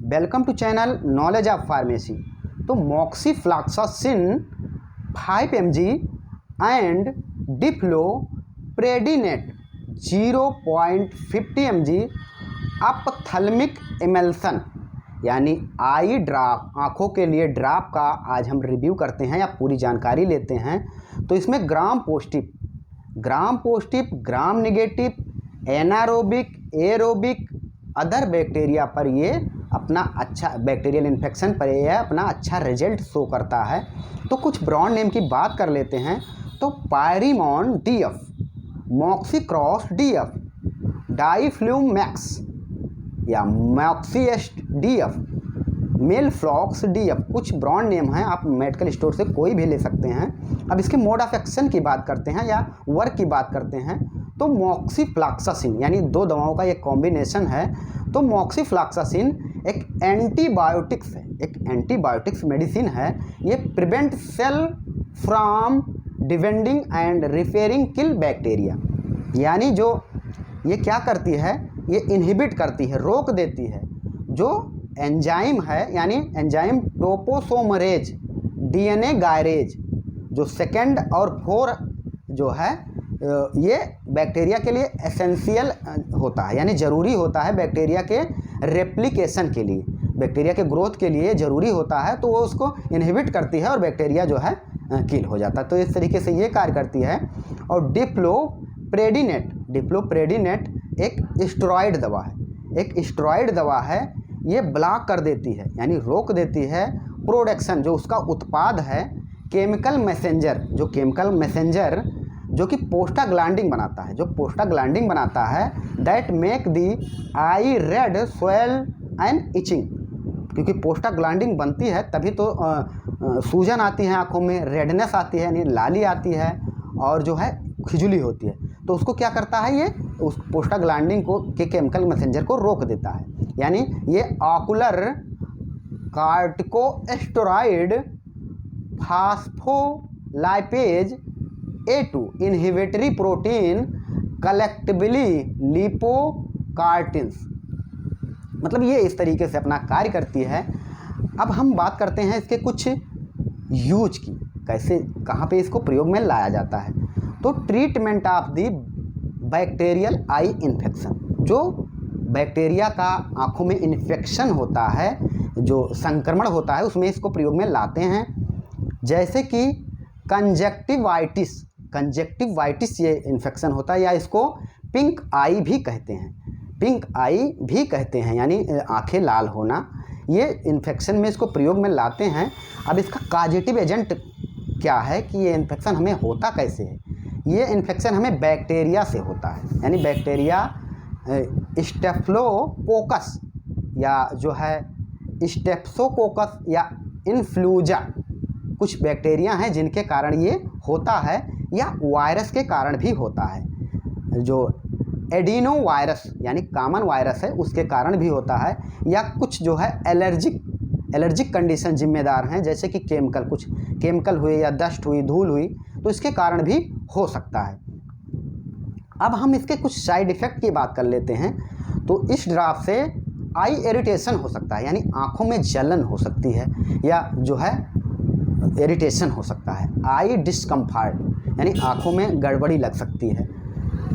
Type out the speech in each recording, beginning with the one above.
Welcome to channel knowledge of pharmacy. तो moxifloxacin 5 mg and difluprednate 0.50 mg ophthalmic emulsion यानी eye drop, आँखों के लिए ड्रॉप का आज हम रिव्यू करते हैं या पूरी जानकारी लेते हैं। तो इसमें gram positive, gram negative, anaerobic, aerobic, other bacteria पर ये अपना अच्छा बैक्टीरियल इन्फेक्शन पर ये अपना अच्छा रिजल्ट शो करता है। तो कुछ ब्रांड नेम की बात कर लेते हैं। तो पायरीमॉन DF, मॉक्सीक्रॉस DF, डाईफ्लूमैक्स या मॉक्सीएस्ट DF, मेलफ्लॉक्स DF, कुछ ब्रांड नेम हैं, आप मेडिकल स्टोर से कोई भी ले सकते हैं। अब इसके मोड ऑफ एक्शन की बात करते हैं या वर्क की बात करते हैं। तो मॉक्सिफ्लॉक्सासिन यानी दो दवाओं का एक कॉम्बिनेशन है। तो मॉक्सिफ्लॉक्सासिन एक एंटीबायोटिक्स है, एक एंटीबायोटिक्स मेडिसिन है। ये prevent cell from dividing and repairing kill bacteria, यानी जो ये क्या करती है, ये इनहिबिट करती है, रोक देती है जो एंजाइम है, यानी एंजाइम टोपोसोमरेज, DNA गायरेज, जो सेकेंड और 4 जो है ये बैक्टीरिया के लिए एसेंशियल होता है, यानी ज़रूरी होता है बैक्टीरिया के रेप्लिकेशन के लिए, बैक्टीरिया के ग्रोथ के लिए ज़रूरी होता है। तो वो उसको इनहिबिट करती है और बैक्टीरिया जो है किल हो जाता है। तो इस तरीके से ये कार्य करती है। और डिफ्लोप्रेडिनेट एक स्टेरॉइड दवा है, एक स्टेरॉइड दवा है। ये ब्लॉक कर देती है, यानी रोक देती है प्रोडक्शन, जो उसका उत्पाद है केमिकल मैसेंजर जो कि प्रोस्टाग्लैंडिन बनाता है, that make the I read swell and itching. क्योंकि प्रोस्टाग्लैंडिन बनती है तभी तो सूजन आती है आँखों में, रेडनेस आती है यानी लाली आती है और जो है खुजली होती है। तो उसको क्या करता है, ये उस प्रोस्टाग्लैंडिन को के केमिकल मैसेंजर को रोक देता है। यानी ये ocular corticosteroid phospholipase A2 inhibitory protein collectively lipocortins, मतलब ये इस तरीके से अपना कार्य करती है। अब हम बात करते हैं इसके कुछ यूज की, कैसे कहाँ पे इसको प्रयोग में लाया जाता है। तो treatment of the bacterial eye infection, जो बैक्टीरिया का आँखों में इन्फेक्शन होता है, जो संक्रमण होता है, उसमें इसको प्रयोग में लाते हैं। जैसे कि कंजक्टिवाइटिस ये इन्फेक्शन होता है, या इसको पिंक आई भी कहते हैं, यानी आंखें लाल होना। ये इन्फेक्शन में इसको प्रयोग में लाते हैं। अब इसका कॉजेटिव एजेंट क्या है कि ये इन्फेक्शन हमें होता कैसे है। ये इन्फेक्शन हमें बैक्टीरिया से होता है, यानी बैक्टीरिया स्टेफिलोकोकस या जो है स्टेप्सोकोकस या इन्फ्लूजा, कुछ बैक्टीरिया हैं जिनके कारण ये होता है, या वायरस के कारण भी होता है। जो एडिनो वायरस यानी कॉमन वायरस है उसके कारण भी होता है, या कुछ जो है एलर्जिक कंडीशन जिम्मेदार हैं, जैसे कि कुछ केमिकल हुए या डस्ट हुई, धूल हुई, तो इसके कारण भी हो सकता है। अब हम इसके कुछ साइड इफ़ेक्ट की बात कर लेते हैं। तो इस ड्रॉप से आई इरिटेशन हो सकता है, यानी आँखों में जलन हो सकती है, या जो है इरिटेशन हो सकता है। आई डिस्कम्फर्ट यानी आँखों में गड़बड़ी लग सकती है।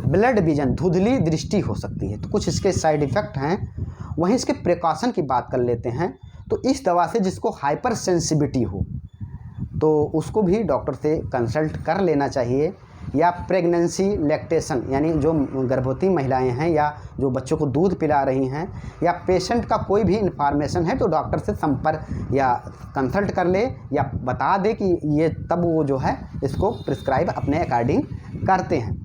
ब्लड विजन, धुंधली दृष्टि हो सकती है। तो कुछ इसके साइड इफ़ेक्ट हैं। वहीं इसके प्रिकॉशन की बात कर लेते हैं। तो इस दवा से जिसको हाइपर सेंसिटिविटी हो तो उसको भी डॉक्टर से कंसल्ट कर लेना चाहिए। या प्रेगनेंसी लैक्टेशन यानी जो गर्भवती महिलाएं हैं या जो बच्चों को दूध पिला रही हैं, या पेशेंट का कोई भी इन्फॉर्मेशन है तो डॉक्टर से संपर्क या कंसल्ट कर ले, या बता दे कि ये, तब वो जो है इसको प्रिस्क्राइब अपने अकॉर्डिंग करते हैं।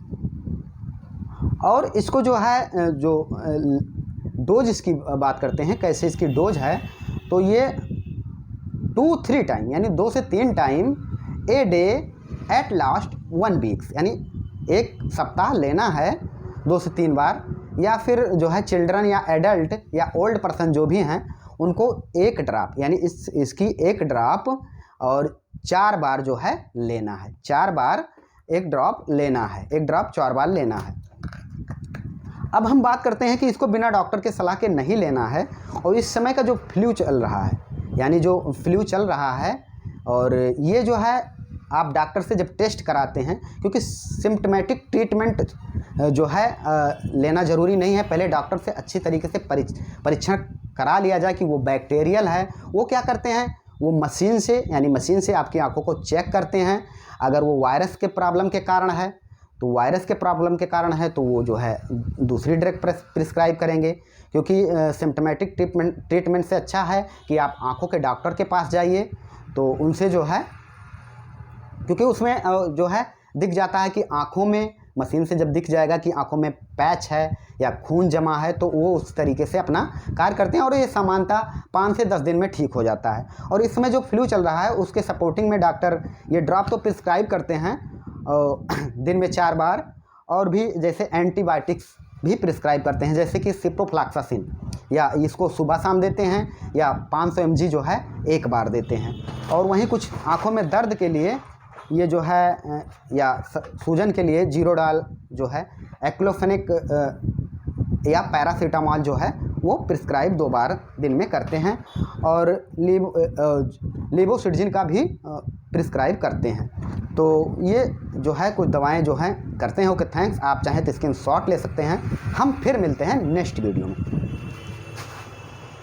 और इसको जो है जो डोज इसकी बात करते हैं, कैसे इसकी डोज है। तो ये 2-3 टाइम यानी 2 से 3 time a day at last 1 week, यानी 1 सप्ताह लेना है 2 से 3 बार। या फिर जो है चिल्ड्रन या एडल्ट या ओल्ड पर्सन जो भी हैं उनको 1 ड्रॉप, यानी इसकी 1 ड्रॉप और 4 बार जो है लेना है, 4 बार 1 ड्रॉप लेना है, 1 ड्रॉप 4 बार लेना है। अब हम बात करते हैं कि इसको बिना डॉक्टर के सलाह के नहीं लेना है। और इस समय का जो फ्लू चल रहा है, यानी जो फ्लू चल रहा है, और ये जो है आप डॉक्टर से जब टेस्ट कराते हैं, क्योंकि सिम्टमेटिक ट्रीटमेंट जो है लेना ज़रूरी नहीं है। पहले डॉक्टर से अच्छी तरीके से परीक्षण करा लिया जाए कि वो बैक्टीरियल है। वो क्या करते हैं, वो मशीन से, यानी मशीन से आपकी आंखों को चेक करते हैं। अगर वो वायरस के प्रॉब्लम के कारण है तो वायरस के प्रॉब्लम के कारण है तो वो जो है दूसरी ड्रग प्रिस्क्राइब करेंगे, क्योंकि सिम्टमेटिक ट्रीटमेंट से अच्छा है कि आप आंखों के डॉक्टर के पास जाइए। तो उनसे जो है, क्योंकि उसमें जो है दिख जाता है कि आंखों में, मशीन से जब दिख जाएगा कि आंखों में पैच है या खून जमा है, तो वो उस तरीके से अपना कार्य करते हैं और ये सामान्यतः 5 से 10 दिन में ठीक हो जाता है। और इसमें जो फ्लू चल रहा है उसके सपोर्टिंग में डॉक्टर ये ड्रॉप तो प्रिस्क्राइब करते हैं दिन में 4 बार, और भी जैसे एंटीबायोटिक्स भी प्रिस्क्राइब करते हैं, जैसे कि सिप्रोफ्लॉक्सासिन, या इसको सुबह शाम देते हैं, या 500 mg जो है 1 बार देते हैं। और वहीं कुछ आँखों में दर्द के लिए ये जो है, या सूजन के लिए जीरोडाल जो है, एक्लोफेनिक या पैरासीटामॉल जो है वो प्रिस्क्राइब 2 बार दिन में करते हैं। और लेवोसिट्रिजिन का भी प्रिस्क्राइब करते हैं। तो ये जो है कुछ दवाएं जो हैं करते हैं। Okay, thanks. आप चाहें तो स्क्रीनशॉट ले सकते हैं। हम फिर मिलते हैं नेक्स्ट वीडियो में।